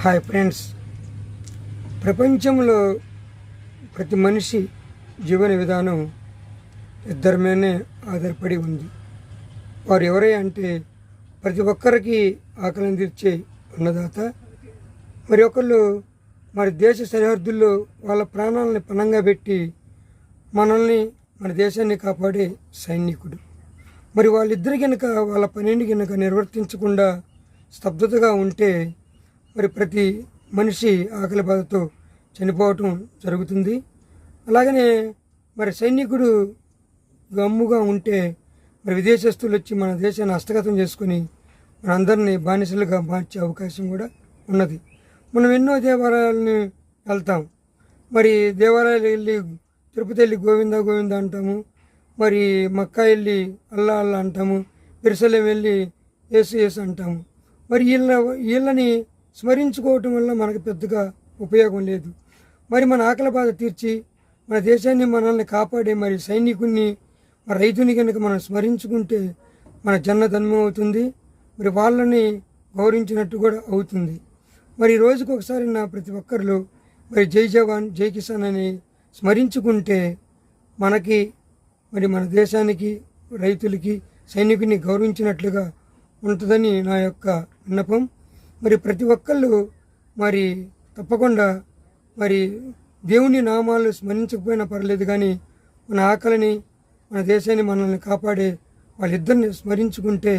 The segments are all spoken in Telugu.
హాయ్ ఫ్రెండ్స్, ప్రపంచంలో ప్రతి మనిషి జీవన విధానం ఇద్దరి మీదనే ఆధారపడి ఉంది. వారు ఎవరై అంటే ప్రతి ఒక్కరికి ఆకలిని తీర్చే అన్నదాత, మరి ఒకళ్ళు మన దేశ సరిహద్దుల్లో వాళ్ళ ప్రాణాలని పణంగా పెట్టి మనల్ని మన దేశాన్ని కాపాడే సైనికుడు. మరి వాళ్ళిద్దరి కనుక వాళ్ళ పనిని కనుక నిర్వర్తించకుండా స్తబ్దతగా ఉంటే మరి ప్రతి మనిషి ఆకలి బాధతో చనిపోవటం జరుగుతుంది. అలాగనే మరి సైనికుడు గమ్ముగా ఉంటే మరి విదేశస్తులు వచ్చి మన దేశాన్ని హస్తగతం చేసుకుని మనందరినీ బానిసలుగా మార్చే అవకాశం కూడా ఉన్నది. మనం ఎన్నో దేవాలయాలని వెళ్తాం. మరి దేవాలయాలు వెళ్ళి తిరుపతి వెళ్ళి గోవింద గోవింద అంటాము, మరి మక్కా వెళ్ళి అల్లా అల్లా అంటాము, పెరుసలేం వెళ్ళి యేసు యేసు అంటాము. మరి వీళ్ళని స్మరించుకోవటం వల్ల మనకు పెద్దగా ఉపయోగం లేదు. మరి మన ఆకలి బాధ తీర్చి మన దేశాన్ని మనల్ని కాపాడే మరి సైనికుడిని మరి రైతుని కనుక మనం స్మరించుకుంటే మన జన్మధన్మం అవుతుంది. మరి వాళ్ళని గౌరవించినట్టు కూడా అవుతుంది. మరి రోజుకు ఒకసారి ప్రతి ఒక్కరిలో మరి జై జవాన్ జై కిసాన్ అని స్మరించుకుంటే మనకి మరి మన దేశానికి రైతులకి సైనికుని గౌరవించినట్లుగా ఉంటుందని నా యొక్క విన్నపం. మరి ప్రతి ఒక్కళ్ళు మరి తప్పకుండా మరి దేవుని నామాలు స్మరించకపోయినా పర్లేదు, కానీ మన ఆకలిని మన దేశాన్ని మనల్ని కాపాడే వాళ్ళిద్దరిని స్మరించుకుంటే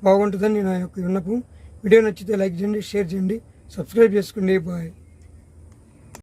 బాగుంటుందని నా యొక్క విన్నపం. వీడియో నచ్చితే లైక్ చేయండి, షేర్ చేయండి, సబ్స్క్రైబ్ చేసుకోండి. బాయ్.